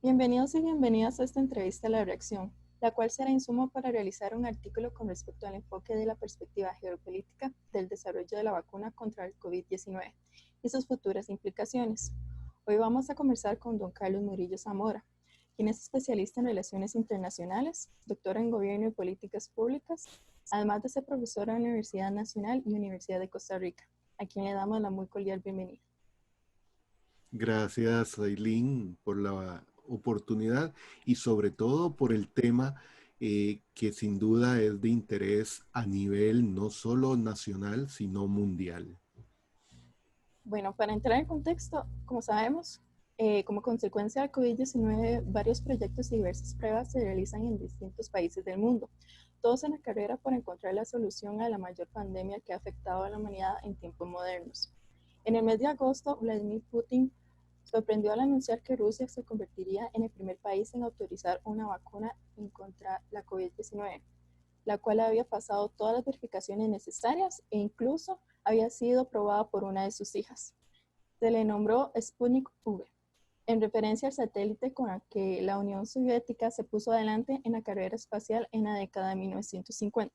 Bienvenidos y bienvenidas a esta entrevista a la reacción, la cual será insumo para realizar un artículo con respecto al enfoque de la perspectiva geopolítica del desarrollo de la vacuna contra el COVID-19 y sus futuras implicaciones. Hoy vamos a conversar con don Carlos Murillo Zamora, quien es especialista en relaciones internacionales, doctor en gobierno y políticas públicas, además de ser profesor en la Universidad Nacional y Universidad de Costa Rica, a quien le damos la muy cordial bienvenida. Gracias, Aileen, por la oportunidad y sobre todo por el tema que sin duda es de interés a nivel no solo nacional, sino mundial. Bueno, para entrar en contexto, como sabemos, como consecuencia del COVID-19, varios proyectos y diversas pruebas se realizan en distintos países del mundo, todos en la carrera por encontrar la solución a la mayor pandemia que ha afectado a la humanidad en tiempos modernos. En el mes de agosto, Vladimir Putin sorprendió al anunciar que Rusia se convertiría en el primer país en autorizar una vacuna en contra la COVID-19, la cual había pasado todas las verificaciones necesarias e incluso había sido probada por una de sus hijas. Se le nombró Sputnik V, en referencia al satélite con el que la Unión Soviética se puso adelante en la carrera espacial en la década de 1950.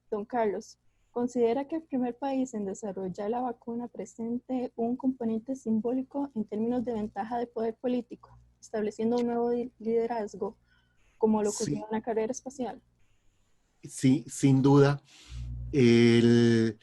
Don Carlos, ¿considera que el primer país en desarrollar la vacuna presente un componente simbólico en términos de ventaja de poder político, estableciendo un nuevo liderazgo como lo ocurrió Sí, en la carrera espacial? sí, sin duda. El,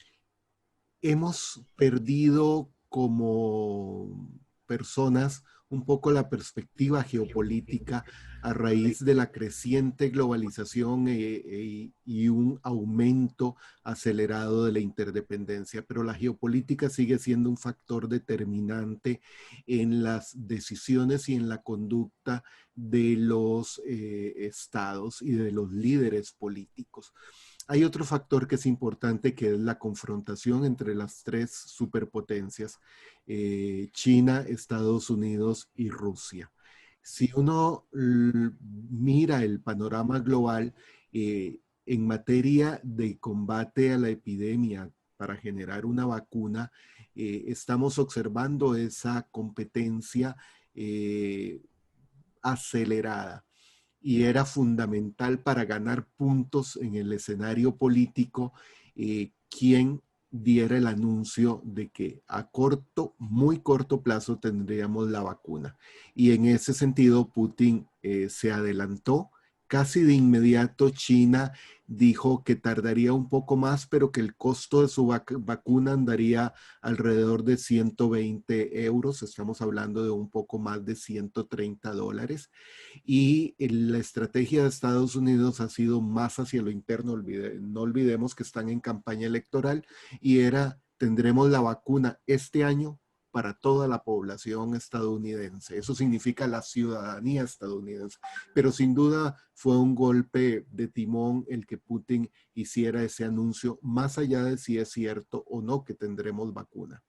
Hemos perdido como personas un poco la perspectiva geopolítica a raíz de la creciente globalización y un aumento acelerado de la interdependencia, pero la geopolítica sigue siendo un factor determinante en las decisiones y en la conducta de los estados y de los líderes políticos. Hay otro factor que es importante, que es la confrontación entre las tres superpotencias, China, Estados Unidos y Rusia. Si uno mira el panorama global en materia de combate a la epidemia para generar una vacuna, estamos observando esa competencia eh, acelerada y era fundamental para ganar puntos en el escenario político quien diera el anuncio de que a corto, muy corto plazo tendríamos la vacuna. Y en ese sentido, Putin se adelantó. Casi de inmediato China dijo que tardaría un poco más, pero que el costo de su vacuna andaría alrededor de 120 euros. Estamos hablando de un poco más de $130 y la estrategia de Estados Unidos ha sido más hacia lo interno. No olvidemos que están en campaña electoral y tendremos la vacuna este año para toda la población estadounidense. Eso significa la ciudadanía estadounidense. Pero sin duda fue un golpe de timón el que Putin hiciera ese anuncio, más allá de si es cierto o no que tendremos vacuna.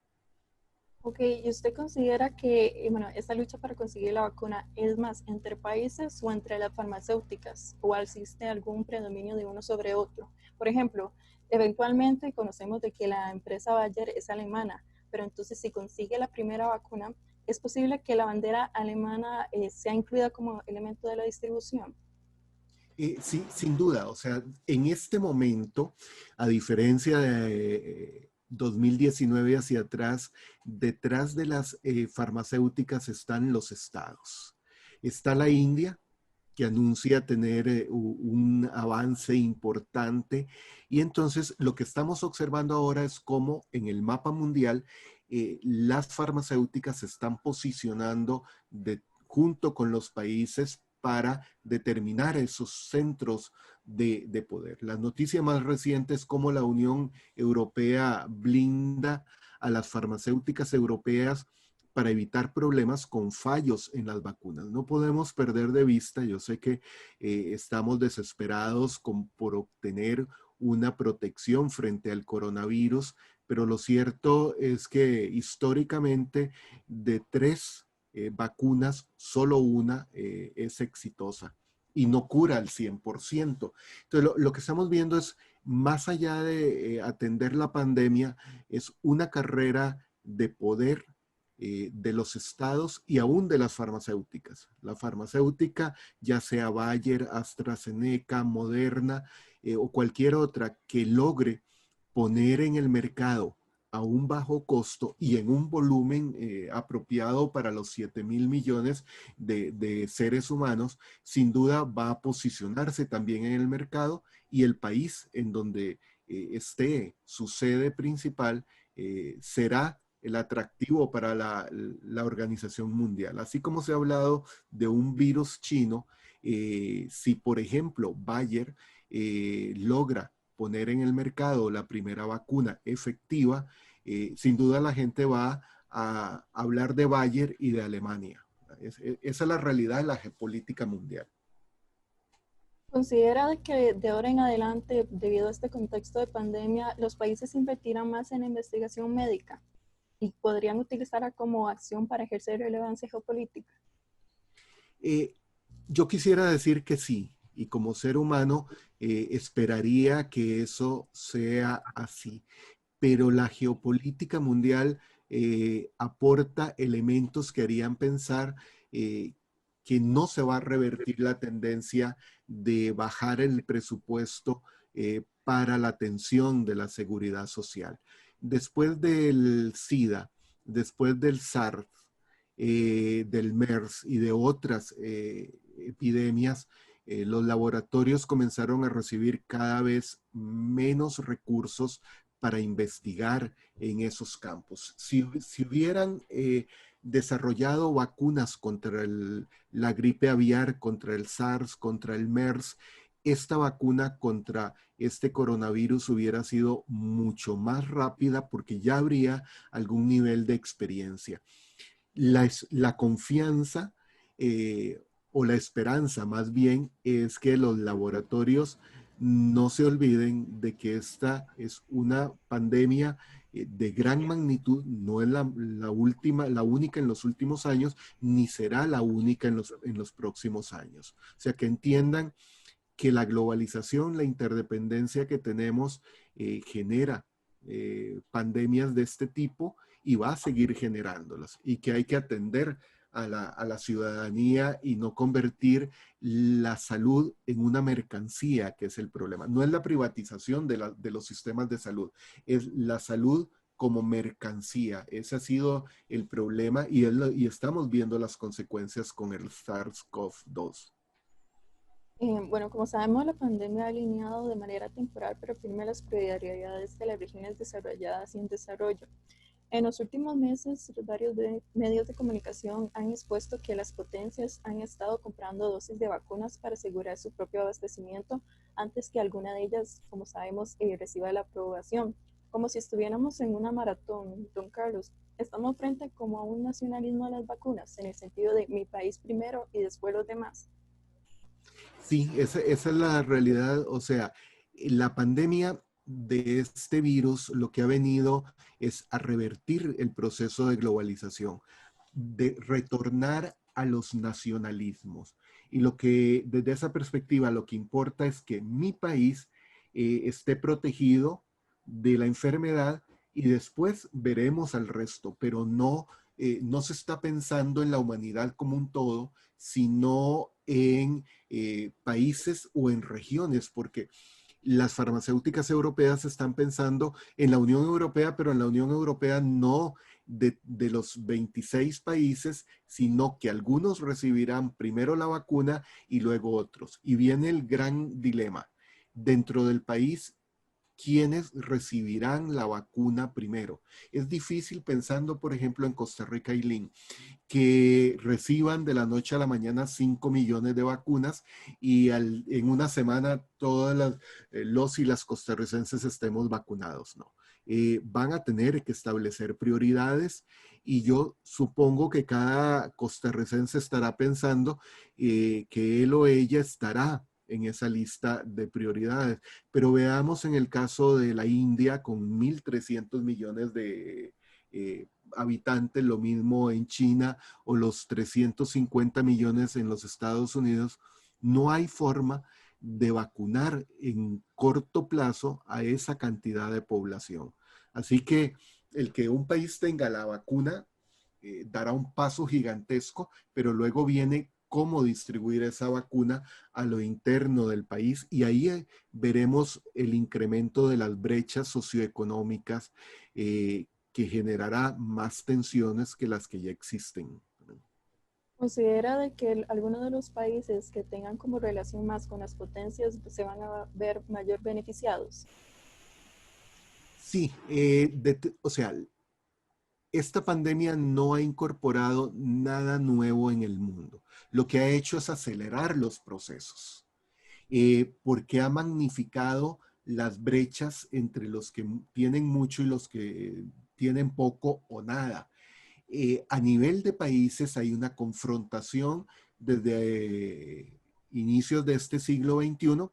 Ok, ¿y usted considera que, bueno, esta lucha para conseguir la vacuna es más entre países o entre las farmacéuticas? ¿O existe algún predominio de uno sobre otro? Por ejemplo, eventualmente conocemos de que la empresa Bayer es alemana, pero entonces si consigue la primera vacuna, ¿es posible que la bandera alemana sea incluida como elemento de la distribución? Sí, sin duda. O sea, en este momento, a diferencia de 2019 hacia atrás, detrás de las farmacéuticas están los estados. Está la India, que anuncia tener un avance importante. Y entonces lo que estamos observando ahora es cómo en el mapa mundial las farmacéuticas se están posicionando junto con los países para determinar esos centros de poder. La noticia más reciente es cómo la Unión Europea blinda a las farmacéuticas europeas para evitar problemas con fallos en las vacunas. No podemos perder de vista, yo sé que estamos desesperados por obtener una protección frente al coronavirus, pero lo cierto es que históricamente de tres vacunas, solo una es exitosa y no cura al 100%. Entonces, lo que estamos viendo es, más allá de atender la pandemia, es una carrera de poder de los estados y aún de las farmacéuticas. La farmacéutica, ya sea Bayer, AstraZeneca, Moderna o cualquier otra que logre poner en el mercado a un bajo costo y en un volumen apropiado para los 7.000 millones de seres humanos, sin duda va a posicionarse también en el mercado y el país en donde esté su sede principal será el atractivo para la Organización Mundial. Así como se ha hablado de un virus chino, si por ejemplo Bayer logra poner en el mercado la primera vacuna efectiva, sin duda la gente va a hablar de Bayer y de Alemania. Esa es la realidad de la geopolítica mundial. ¿Considera que de ahora en adelante, debido a este contexto de pandemia, los países invertirán más en la investigación médica y podrían utilizarla como acción para ejercer relevancia geopolítica? Eh, yo quisiera decir que sí, y como ser humano esperaría que eso sea así, pero la geopolítica mundial aporta elementos que harían pensar eh, que no se va a revertir la tendencia de bajar el presupuesto para la atención de la seguridad social. Después del SIDA, después del SARS, del MERS y de otras epidemias, los laboratorios comenzaron a recibir cada vez menos recursos para investigar en esos campos. Si hubieran desarrollado vacunas contra la gripe aviar, contra el SARS, contra el MERS, esta vacuna contra este coronavirus hubiera sido mucho más rápida porque ya habría algún nivel de experiencia. La confianza o la esperanza más bien es que los laboratorios no se olviden de que esta es una pandemia de gran magnitud, no es la única en los últimos años, ni será la única en los próximos años. O sea, que entiendan que la globalización, la interdependencia que tenemos genera pandemias de este tipo y va a seguir generándolas y que hay que atender a la ciudadanía y no convertir la salud en una mercancía, que es el problema. No es la privatización de los sistemas de salud, es la salud como mercancía. Ese ha sido el problema y estamos viendo las consecuencias con el SARS-CoV-2. Bueno, como sabemos, la pandemia ha alineado de manera temporal, pero firme las prioridades de las regiones desarrolladas y en desarrollo. En los últimos meses, varios medios de comunicación han expuesto que las potencias han estado comprando dosis de vacunas para asegurar su propio abastecimiento antes que alguna de ellas, como sabemos, reciba la aprobación. Como si estuviéramos en una maratón, don Carlos. Estamos frente como a un nacionalismo de las vacunas, en el sentido de mi país primero y después los demás. Sí, esa es la realidad. O sea, la pandemia de este virus lo que ha venido es a revertir el proceso de globalización, de retornar a los nacionalismos. Y lo que, desde esa perspectiva, lo que importa es que mi país esté protegido de la enfermedad y después veremos al resto, pero no se está pensando en la humanidad como un todo, sino en países o en regiones, porque las farmacéuticas europeas están pensando en la Unión Europea, pero en la Unión Europea no de los 26 países, sino que algunos recibirán primero la vacuna y luego otros. Y viene el gran dilema. Dentro del país, ¿quiénes recibirán la vacuna primero? Es difícil pensando, por ejemplo, en Costa Rica y Lin, que reciban de la noche a la mañana 5 millones de vacunas y en una semana todas los y las costarricenses estemos vacunados, ¿no? Van a tener que establecer prioridades y yo supongo que cada costarricense estará pensando que él o ella estará en esa lista de prioridades. Pero veamos en el caso de la India con 1.300 millones de habitantes, lo mismo en China o los 350 millones en los Estados Unidos, no hay forma de vacunar en corto plazo a esa cantidad de población. Así que el que un país tenga la vacuna dará un paso gigantesco, pero luego viene cómo distribuir esa vacuna a lo interno del país y ahí veremos el incremento de las brechas socioeconómicas que generará más tensiones que las que ya existen. ¿Considera de que algunos de los países que tengan como relación más con las potencias se van a ver mayor beneficiados? Sí, o sea, esta pandemia no ha incorporado nada nuevo en el mundo. Lo que ha hecho es acelerar los procesos, porque ha magnificado las brechas entre los que tienen mucho y los que tienen poco o nada. A nivel de países hay una confrontación desde inicios de este siglo XXI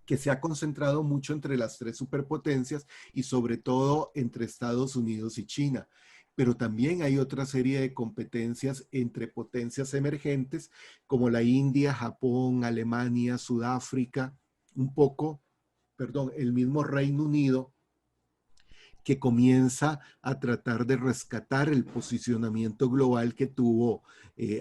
que se ha concentrado mucho entre las tres superpotencias y sobre todo entre Estados Unidos y China. Pero también hay otra serie de competencias entre potencias emergentes como la India, Japón, Alemania, Sudáfrica, un poco, perdón, el mismo Reino Unido, que comienza a tratar de rescatar el posicionamiento global que tuvo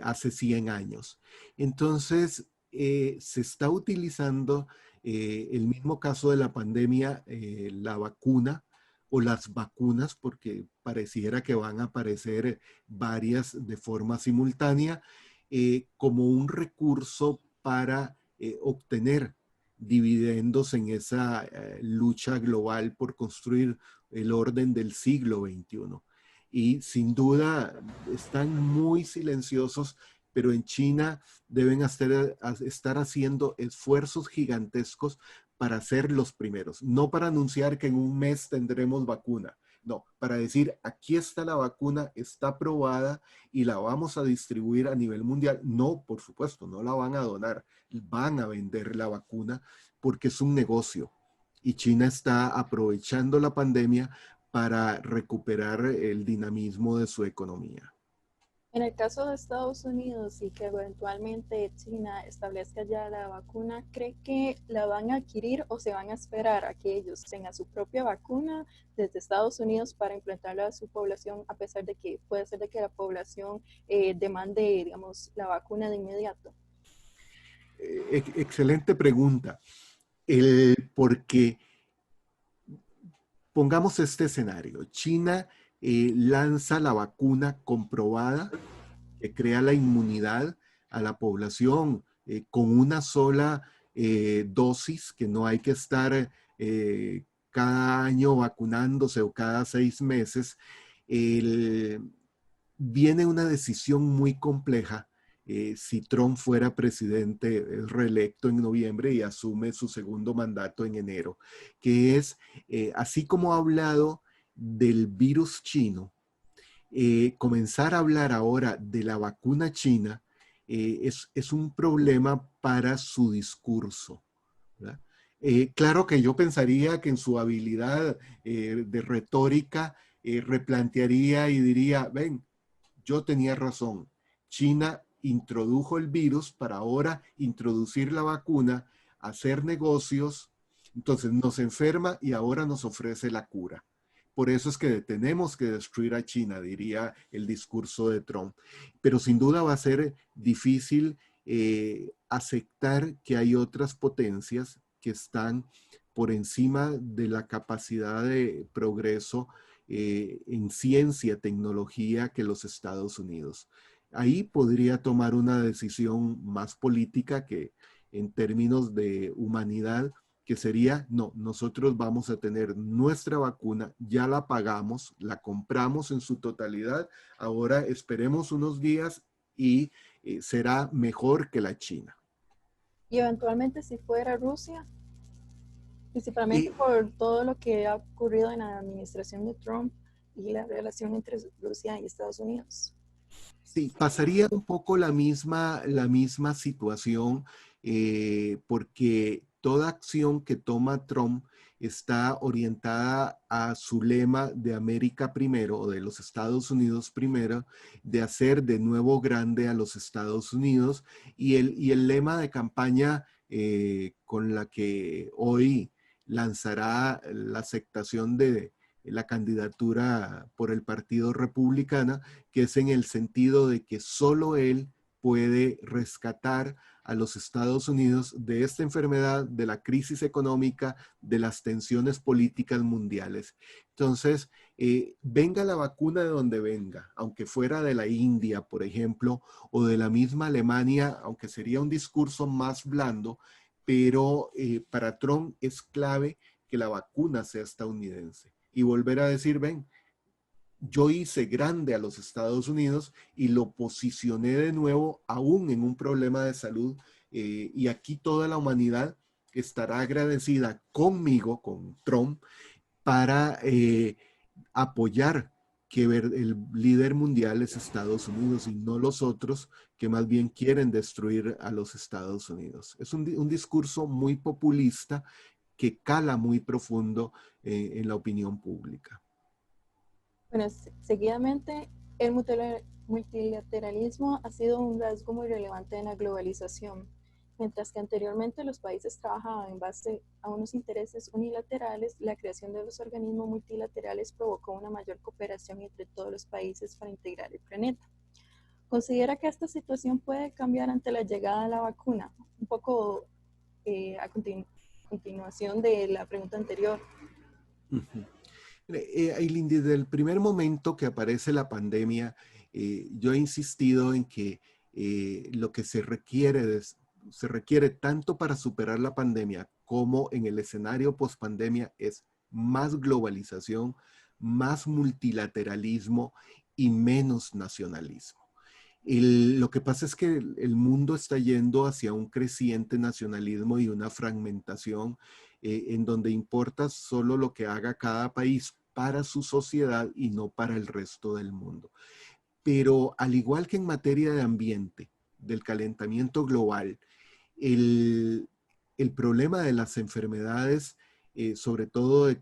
hace 100 años. Entonces, se está utilizando el mismo caso de la pandemia, la vacuna o las vacunas, porque pareciera que van a aparecer varias de forma simultánea, como un recurso para obtener dividendos en esa lucha global por construir el orden del siglo XXI. Y sin duda están muy silenciosos, pero en China deben estar haciendo esfuerzos gigantescos para ser los primeros, no para anunciar que en un mes tendremos vacuna, no, para decir, aquí está la vacuna, está aprobada y la vamos a distribuir a nivel mundial. No, por supuesto, no la van a donar, van a vender la vacuna porque es un negocio y China está aprovechando la pandemia para recuperar el dinamismo de su economía. En el caso de Estados Unidos y que eventualmente China establezca ya la vacuna, ¿cree que la van a adquirir o se van a esperar a que ellos tengan su propia vacuna desde Estados Unidos para implantarla a su población, a pesar de que puede ser de que la población demande, digamos, la vacuna de inmediato? Excelente pregunta. Porque pongamos este escenario. China lanza la vacuna comprobada que crea la inmunidad a la población con una sola dosis, que no hay que estar cada año vacunándose o cada 6 meses. El, Viene una decisión muy compleja si Trump fuera presidente, es reelecto en noviembre y asume su segundo mandato en enero, que es, así como ha hablado del virus chino, comenzar a hablar ahora de la vacuna china es un problema para su discurso, ¿verdad? Claro que yo pensaría que en su habilidad de retórica replantearía y diría, ven, yo tenía razón. China introdujo el virus para ahora introducir la vacuna, hacer negocios, entonces nos enferma y ahora nos ofrece la cura. Por eso es que tenemos que destruir a China, diría el discurso de Trump. Pero sin duda va a ser difícil aceptar que hay otras potencias que están por encima de la capacidad de progreso en ciencia, tecnología que los Estados Unidos. Ahí podría tomar una decisión más política que en términos de humanidad, que sería, no, nosotros vamos a tener nuestra vacuna, ya la pagamos, la compramos en su totalidad, ahora esperemos unos días y será mejor que la China. Y eventualmente si fuera Rusia, principalmente Y por todo lo que ha ocurrido en la administración de Trump y la relación entre Rusia y Estados Unidos. sí, pasaría un poco la misma situación porque toda acción que toma Trump está orientada a su lema de América primero o de los Estados Unidos primero, de hacer de nuevo grande a los Estados Unidos y el lema de campaña con la que hoy lanzará la aceptación la candidatura por el Partido Republicano, que es en el sentido de que solo él puede rescatar a los Estados Unidos de esta enfermedad, de la crisis económica, de las tensiones políticas mundiales. Entonces, venga la vacuna de donde venga, aunque fuera de la India, por ejemplo, o de la misma Alemania, aunque sería un discurso más blando, pero para Trump es clave que la vacuna sea estadounidense. Y volver a decir, ven, yo hice grande a los Estados Unidos y lo posicioné de nuevo aún en un problema de salud, y aquí toda la humanidad estará agradecida conmigo, con Trump, para apoyar que el líder mundial es Estados Unidos y no los otros que más bien quieren destruir a los Estados Unidos. Es un discurso muy populista que cala muy profundo en la opinión pública. Bueno, seguidamente, el multilateralismo ha sido un rasgo muy relevante en la globalización. Mientras que anteriormente los países trabajaban en base a unos intereses unilaterales, la creación de los organismos multilaterales provocó una mayor cooperación entre todos los países para integrar el planeta. ¿Considera que esta situación puede cambiar ante la llegada de la vacuna? Un poco a continuación de la pregunta anterior. Aileen, desde el primer momento que aparece la pandemia, yo he insistido en que lo que se requiere tanto para superar la pandemia como en el escenario post-pandemia es más globalización, más multilateralismo y menos nacionalismo. Lo que pasa es que el mundo está yendo hacia un creciente nacionalismo y una fragmentación en donde importa solo lo que haga cada país para su sociedad y no para el resto del mundo. Pero al igual que en materia de ambiente, del calentamiento global, el, el problema de las enfermedades, sobre todo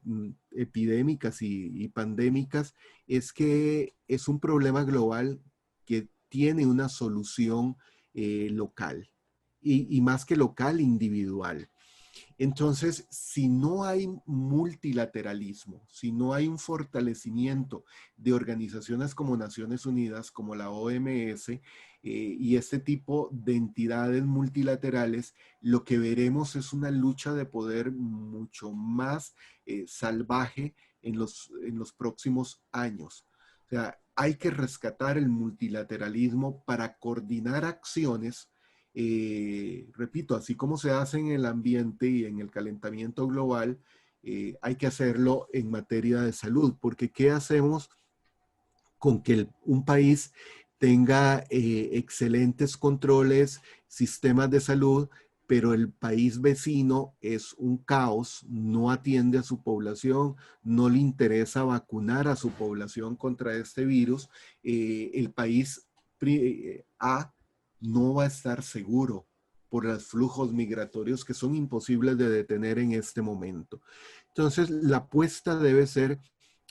epidémicas y pandémicas, es que es un problema global que tiene una solución local y más que local, individual. Entonces, si no hay multilateralismo, si no hay un fortalecimiento de organizaciones como Naciones Unidas, como la OMS, y este tipo de entidades multilaterales, lo que veremos es una lucha de poder mucho más salvaje en los próximos años. O sea, hay que rescatar el multilateralismo para coordinar acciones, repito, así como se hace en el ambiente y en el calentamiento global, hay que hacerlo en materia de salud, porque ¿qué hacemos con que un país tenga excelentes controles, sistemas de salud, pero el país vecino es un caos, no atiende a su población, no le interesa vacunar a su población contra este virus? El país A no va a estar seguro por los flujos migratorios que son imposibles de detener en este momento. Entonces, la apuesta debe ser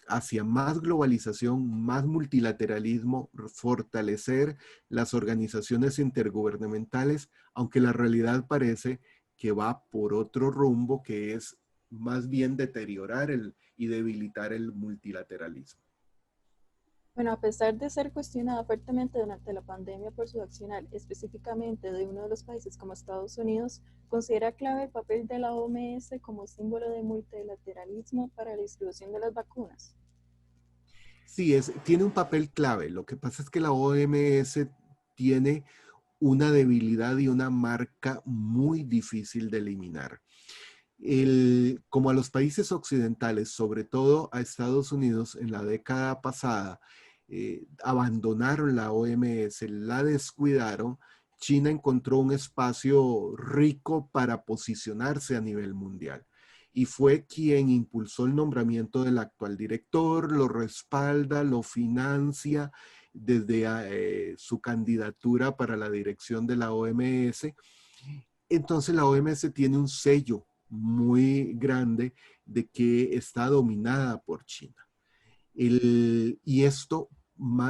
hacia más globalización, más multilateralismo, fortalecer las organizaciones intergubernamentales, aunque la realidad parece que va por otro rumbo, que es más bien deteriorar y debilitar el multilateralismo. Bueno, a pesar de ser cuestionada fuertemente durante la pandemia por su accionar específicamente de uno de los países como Estados Unidos, considera clave el papel de la OMS como símbolo de multilateralismo para la distribución de las vacunas. Sí, tiene un papel clave. Lo que pasa es que la OMS tiene una debilidad y una marca muy difícil de eliminar. Como a los países occidentales, sobre todo a Estados Unidos en la década pasada, abandonaron la OMS, la descuidaron, China encontró un espacio rico para posicionarse a nivel mundial y fue quien impulsó el nombramiento del actual director, lo respalda, lo financia desde su candidatura para la dirección de la OMS. Entonces la OMS tiene un sello muy grande de que está dominada por China. Y esto,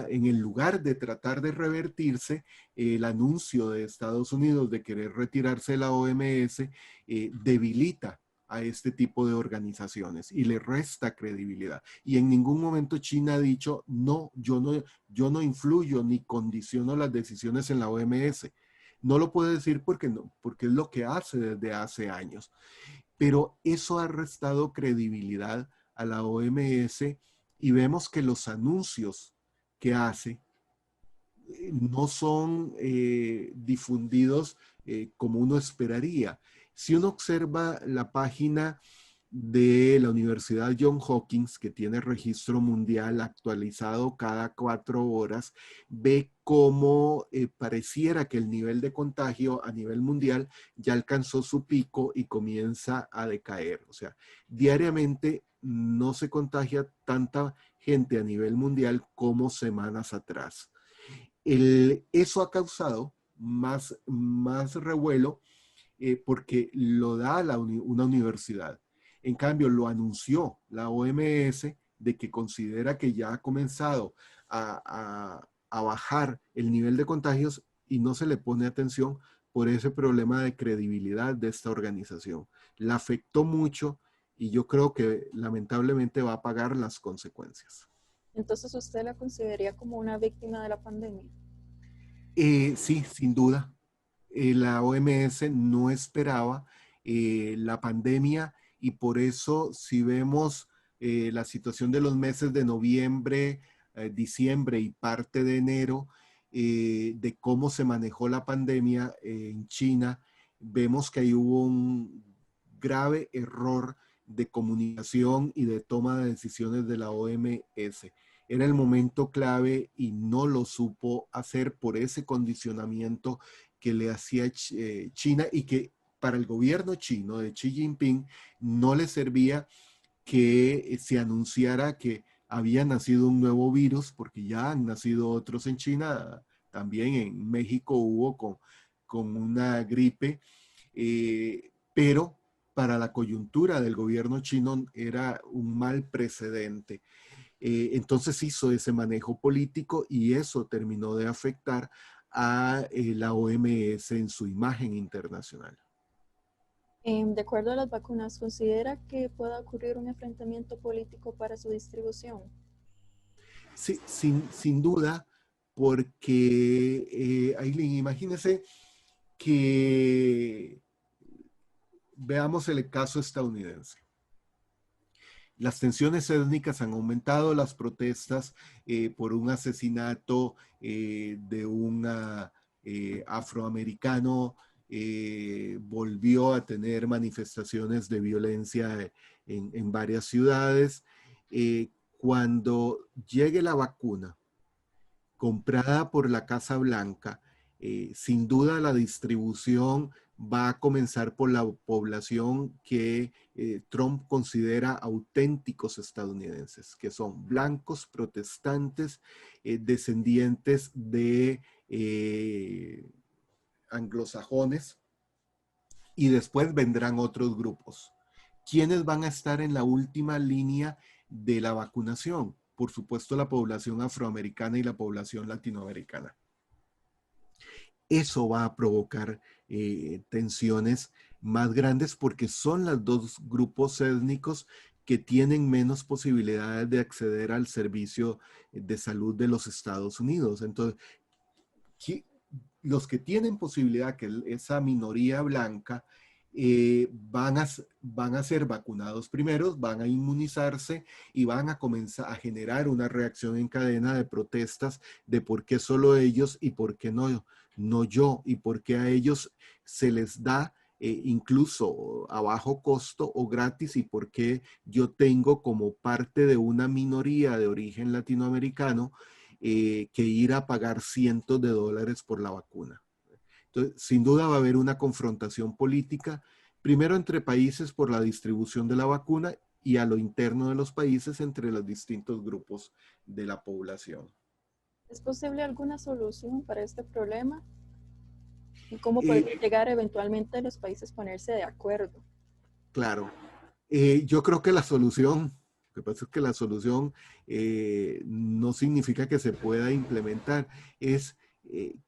en el lugar de tratar de revertirse, el anuncio de Estados Unidos de querer retirarse de la OMS debilita a este tipo de organizaciones y le resta credibilidad. Y en ningún momento China ha dicho, no, yo no influyo ni condiciono las decisiones en la OMS. No lo puede decir porque, no, porque es lo que hace desde hace años. Pero eso ha restado credibilidad a la OMS y vemos que los anuncios que hace no son difundidos como uno esperaría. Si uno observa la página de la Universidad Johns Hopkins, que tiene registro mundial actualizado cada 4 horas, ve cómo pareciera que el nivel de contagio a nivel mundial ya alcanzó su pico y comienza a decaer. O sea, diariamente no se contagia tanta gente a nivel mundial como semanas atrás. Eso ha causado más revuelo porque lo da una universidad. En cambio, lo anunció la OMS de que considera que ya ha comenzado a bajar el nivel de contagios y no se le pone atención por ese problema de credibilidad de esta organización. La afectó mucho y yo creo que lamentablemente va a pagar las consecuencias. Entonces, ¿usted la consideraría como una víctima de la pandemia? Sí, sin duda. La OMS no esperaba la pandemia y por eso si vemos la situación de los meses de noviembre, diciembre y parte de enero, de cómo se manejó la pandemia en China, vemos que ahí hubo un grave error de comunicación y de toma de decisiones de la OMS. Era el momento clave y no lo supo hacer por ese condicionamiento que le hacía China y que para el gobierno chino de Xi Jinping no le servía que se anunciara que había nacido un nuevo virus, porque ya han nacido otros en China, también en México hubo con una gripe, pero para la coyuntura del gobierno chino era un mal precedente. Entonces hizo ese manejo político y eso terminó de afectar a la OMS en su imagen internacional. De acuerdo a las vacunas, ¿considera que pueda ocurrir un enfrentamiento político para su distribución? Sí, sin duda, porque Aileen, imagínese que veamos el caso estadounidense. Las tensiones étnicas han aumentado, las protestas por un asesinato de un afroamericano volvió a tener manifestaciones de violencia en varias ciudades. Cuando llegue la vacuna comprada por la Casa Blanca, sin duda la distribución va a comenzar por la población que Trump considera auténticos estadounidenses, que son blancos, protestantes, descendientes de anglosajones, y después vendrán otros grupos. ¿Quiénes van a estar en la última línea de la vacunación? Por supuesto, la población afroamericana y la población latinoamericana. Eso va a provocar tensiones más grandes porque son los dos grupos étnicos que tienen menos posibilidades de acceder al servicio de salud de los Estados Unidos. Entonces, los que tienen posibilidad, que esa minoría blanca, van a ser vacunados primeros, van a inmunizarse y van a comenzar a generar una reacción en cadena de protestas de por qué solo ellos y por qué no yo, y por qué a ellos se les da incluso a bajo costo o gratis, y por qué yo tengo como parte de una minoría de origen latinoamericano que ir a pagar cientos de dólares por la vacuna. Entonces, sin duda va a haber una confrontación política, primero entre países por la distribución de la vacuna y a lo interno de los países entre los distintos grupos de la población. ¿Es posible alguna solución para este problema? ¿Y cómo podría llegar eventualmente a los países a ponerse de acuerdo? Claro. Yo creo que la solución, lo que pasa es que la solución no significa que se pueda implementar, es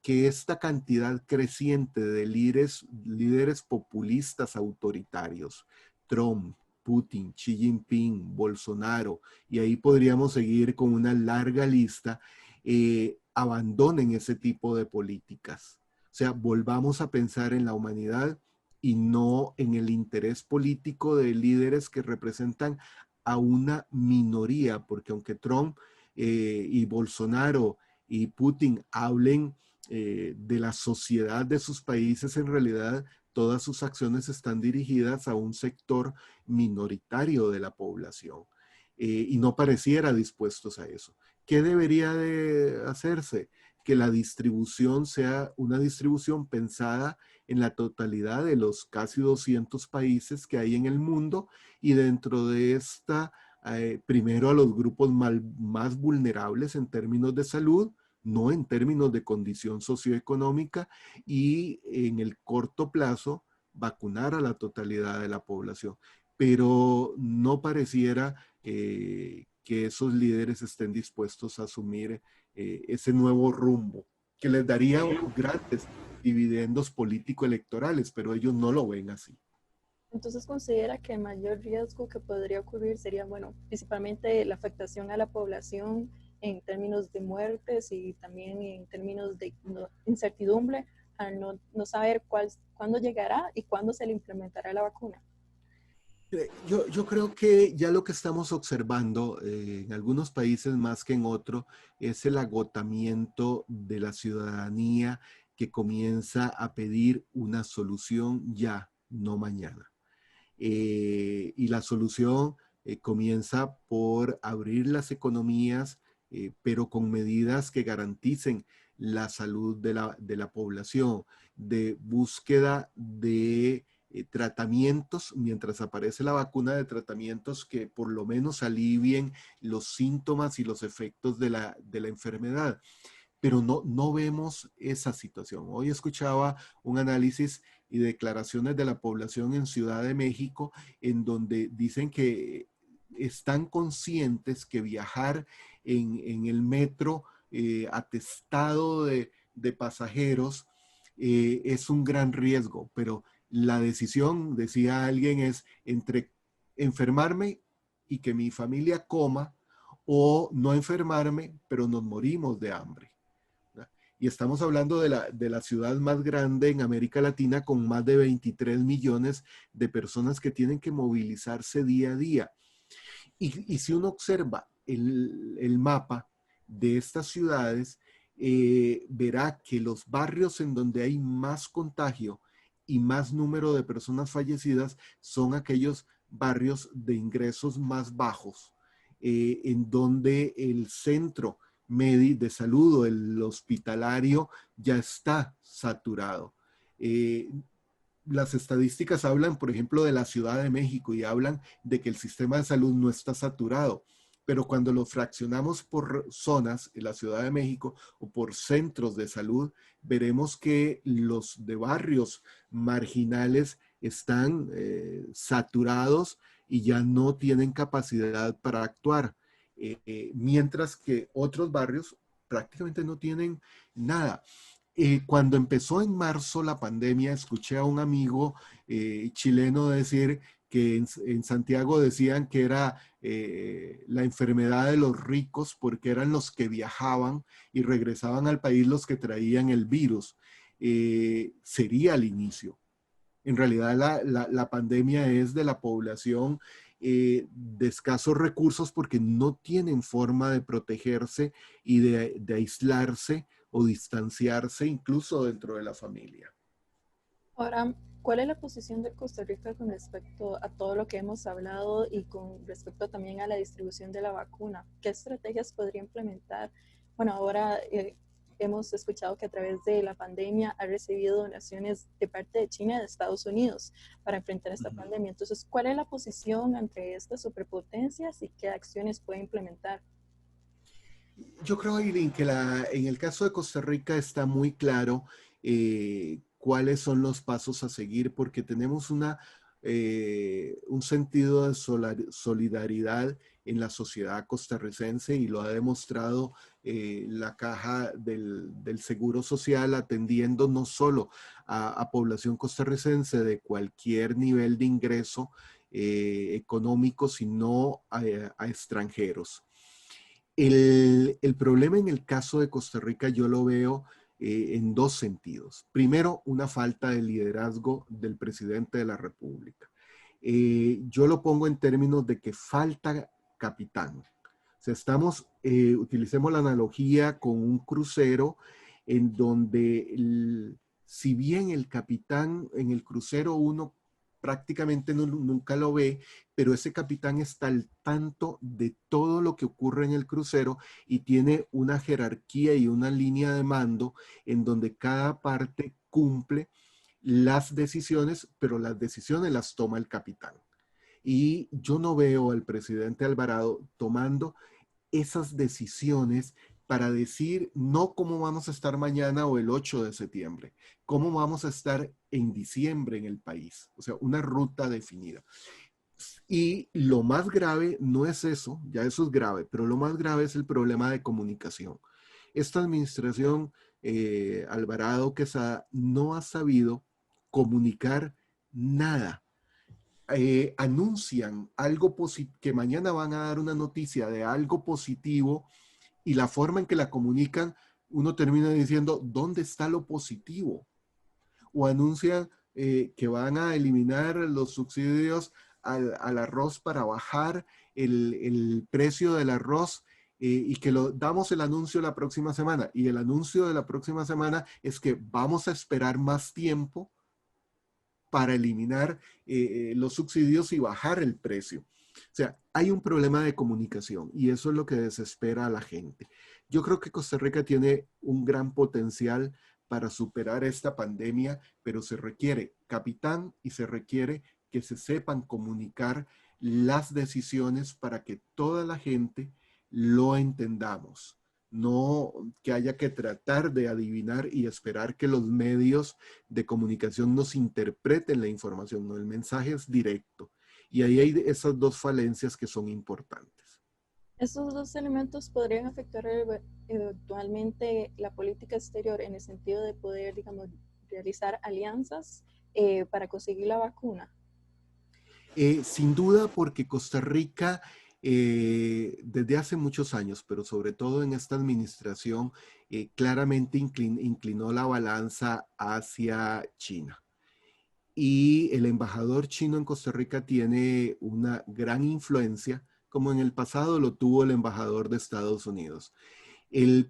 que esta cantidad creciente de líderes populistas autoritarios, Trump, Putin, Xi Jinping, Bolsonaro, y ahí podríamos seguir con una larga lista, abandonen ese tipo de políticas. O sea, volvamos a pensar en la humanidad y no en el interés político de líderes que representan a una minoría, porque aunque Trump y Bolsonaro y Putin hablen de la sociedad de sus países, en realidad todas sus acciones están dirigidas a un sector minoritario de la población, y no pareciera dispuestos a eso. ¿Qué debería de hacerse? Que la distribución sea una distribución pensada en la totalidad de los casi 200 países que hay en el mundo, y dentro de esta, primero a los grupos más vulnerables en términos de salud, no en términos de condición socioeconómica, y en el corto plazo vacunar a la totalidad de la población. Pero no pareciera que esos líderes estén dispuestos a asumir ese nuevo rumbo, que les daría grandes dividendos político-electorales, pero ellos no lo ven así. Entonces considera que el mayor riesgo que podría ocurrir sería, bueno, principalmente la afectación a la población en términos de muertes y también en términos de incertidumbre al no saber cuándo llegará y cuándo se le implementará la vacuna. Yo creo que ya lo que estamos observando en algunos países más que en otros es el agotamiento de la ciudadanía, que comienza a pedir una solución ya, no mañana. Y la solución comienza por abrir las economías, pero con medidas que garanticen la salud de la población, de búsqueda de tratamientos, mientras aparece la vacuna, de tratamientos que por lo menos alivien los síntomas y los efectos de la enfermedad. Pero no vemos esa situación. Hoy escuchaba un análisis y declaraciones de la población en Ciudad de México, en donde dicen que están conscientes que viajar en el metro atestado de pasajeros es un gran riesgo, pero la decisión, decía alguien, es entre enfermarme y que mi familia coma, o no enfermarme, pero nos morimos de hambre. Y estamos hablando de la ciudad más grande en América Latina, con más de 23 millones de personas que tienen que movilizarse día a día. Y si uno observa el mapa de estas ciudades, verá que los barrios en donde hay más contagio y más número de personas fallecidas son aquellos barrios de ingresos más bajos, en donde el centro de salud o el hospitalario ya está saturado. Las estadísticas hablan, por ejemplo, de la Ciudad de México, y hablan de que el sistema de salud no está saturado. Pero cuando lo fraccionamos por zonas en la Ciudad de México o por centros de salud, veremos que los de barrios marginales están saturados y ya no tienen capacidad para actuar, mientras que otros barrios prácticamente no tienen nada. Cuando empezó en marzo la pandemia, escuché a un amigo chileno decir que en Santiago decían que era la enfermedad de los ricos, porque eran los que viajaban y regresaban al país los que traían el virus. Sería el inicio. En realidad la pandemia es de la población de escasos recursos, porque no tienen forma de protegerse y de aislarse o distanciarse incluso dentro de la familia. Ahora, ¿cuál es la posición de Costa Rica con respecto a todo lo que hemos hablado y con respecto también a la distribución de la vacuna? ¿Qué estrategias podría implementar? Bueno, ahora hemos escuchado que a través de la pandemia ha recibido donaciones de parte de China y de Estados Unidos para enfrentar esta pandemia. Entonces, ¿cuál es la posición entre estas superpotencias y qué acciones puede implementar? Yo creo, Aileen, que en el caso de Costa Rica está muy claro cuáles son los pasos a seguir, porque tenemos un sentido de solidaridad en la sociedad costarricense, y lo ha demostrado la caja del Seguro Social, atendiendo no solo a población costarricense de cualquier nivel de ingreso, económicos y no a extranjeros. El problema en el caso de Costa Rica yo lo veo en dos sentidos. Primero, una falta de liderazgo del presidente de la República. Yo lo pongo en términos de que falta capitán. O sea, utilicemos la analogía con un crucero en donde, si bien el capitán en el crucero uno prácticamente nunca lo ve, pero ese capitán está al tanto de todo lo que ocurre en el crucero y tiene una jerarquía y una línea de mando en donde cada parte cumple las decisiones, pero las decisiones las toma el capitán. Y yo no veo al presidente Alvarado tomando esas decisiones para decir no cómo vamos a estar mañana o el 8 de septiembre, cómo vamos a estar en diciembre en el país, o sea, una ruta definida. Y lo más grave no es eso, ya eso es grave, pero lo más grave es el problema de comunicación. Esta administración, Alvarado Quesada, no ha sabido comunicar nada. Anuncian algo que mañana van a dar una noticia de algo positivo y la forma en que la comunican, uno termina diciendo, ¿dónde está lo positivo? O anuncian que van a eliminar los subsidios al arroz para bajar el precio del arroz y que damos el anuncio la próxima semana. Y el anuncio de la próxima semana es que vamos a esperar más tiempo para eliminar los subsidios y bajar el precio. O sea, hay un problema de comunicación y eso es lo que desespera a la gente. Yo creo que Costa Rica tiene un gran potencial para superar esta pandemia, pero se requiere capitán y se requiere que se sepan comunicar las decisiones para que toda la gente lo entendamos. No que haya que tratar de adivinar y esperar que los medios de comunicación nos interpreten la información, no, el mensaje es directo. Y ahí hay esas dos falencias que son importantes. Estos dos elementos podrían afectar eventualmente la política exterior en el sentido de poder, digamos, realizar alianzas para conseguir la vacuna. Sin duda, porque Costa Rica, desde hace muchos años, pero sobre todo en esta administración, claramente inclinó la balanza hacia China. Y el embajador chino en Costa Rica tiene una gran influencia, como en el pasado lo tuvo el embajador de Estados Unidos.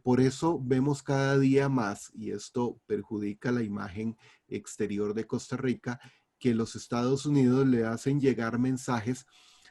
Por eso vemos cada día más, y esto perjudica la imagen exterior de Costa Rica, que los Estados Unidos le hacen llegar mensajes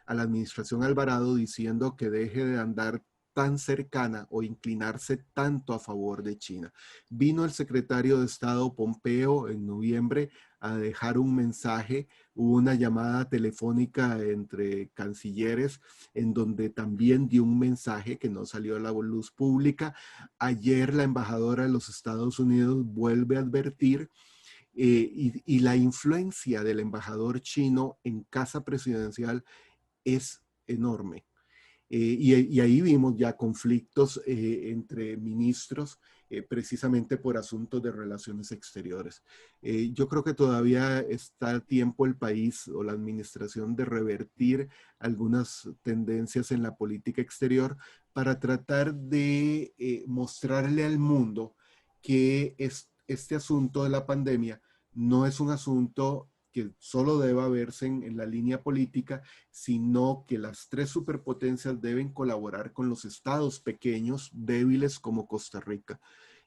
a la administración Alvarado diciendo que deje de andar tan cercana o inclinarse tanto a favor de China. Vino el secretario de Estado Pompeo en noviembre a dejar un mensaje, hubo una llamada telefónica entre cancilleres en donde también dio un mensaje que no salió a la luz pública. Ayer la embajadora de los Estados Unidos vuelve a advertir y la influencia del embajador chino en casa presidencial es enorme. Y ahí vimos ya conflictos entre ministros precisamente por asuntos de relaciones exteriores. Yo creo que todavía está a tiempo el país o la administración de revertir algunas tendencias en la política exterior para tratar de mostrarle al mundo que este asunto de la pandemia no es un asunto que solo deba verse en la línea política, sino que las tres superpotencias deben colaborar con los estados pequeños, débiles como Costa Rica.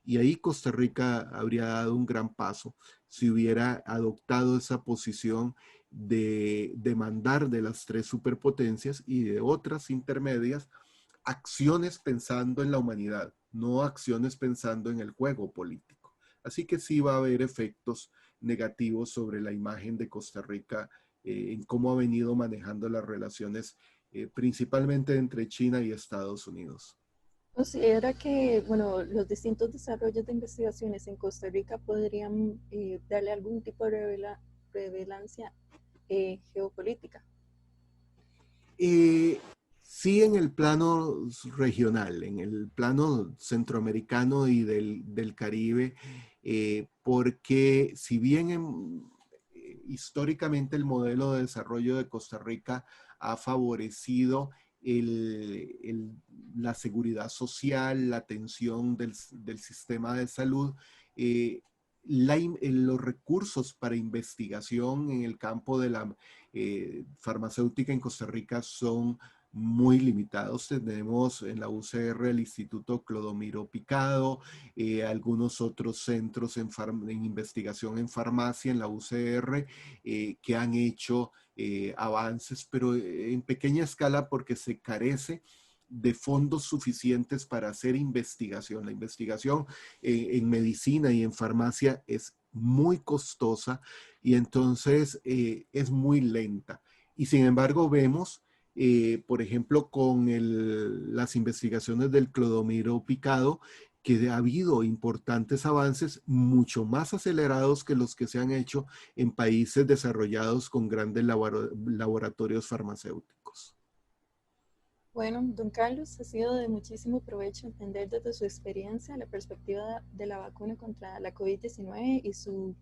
Y ahí Costa Rica habría dado un gran paso si hubiera adoptado esa posición de demandar de las tres superpotencias y de otras intermedias acciones pensando en la humanidad, no acciones pensando en el juego político. Así que sí va a haber efectos negativos sobre la imagen de Costa Rica en cómo ha venido manejando las relaciones principalmente entre China y Estados Unidos. Considera que, bueno, los distintos desarrollos de investigaciones en Costa Rica podrían darle algún tipo de relevancia geopolítica. Sí, en el plano regional, en el plano centroamericano y del Caribe, porque si bien históricamente el modelo de desarrollo de Costa Rica ha favorecido la seguridad social, la atención del sistema de salud, los recursos para investigación en el campo de la farmacéutica en Costa Rica son muy limitados. Tenemos en la UCR el Instituto Clodomiro Picado, algunos otros centros en investigación en farmacia en la UCR que han hecho avances, pero en pequeña escala porque se carece de fondos suficientes para hacer investigación. La investigación en medicina y en farmacia es muy costosa y entonces es muy lenta. Y sin embargo vemos, por ejemplo, con las investigaciones del clodomiro picado, que ha habido importantes avances mucho más acelerados que los que se han hecho en países desarrollados con grandes laboratorios farmacéuticos. Bueno, don Carlos, ha sido de muchísimo provecho entender desde su experiencia la perspectiva de la vacuna contra la COVID-19 y su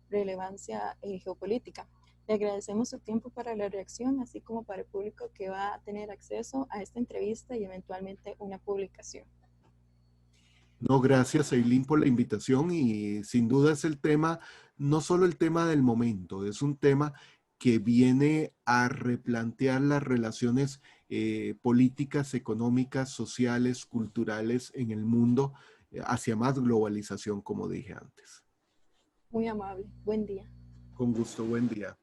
relevancia geopolítica. Le agradecemos su tiempo para la reacción, así como para el público que va a tener acceso a esta entrevista y eventualmente una publicación. No, gracias, Eileen, por la invitación y sin duda es el tema, no solo el tema del momento, es un tema que viene a replantear las relaciones políticas, económicas, sociales, culturales en el mundo hacia más globalización, como dije antes. Muy amable. Buen día. Con gusto, buen día.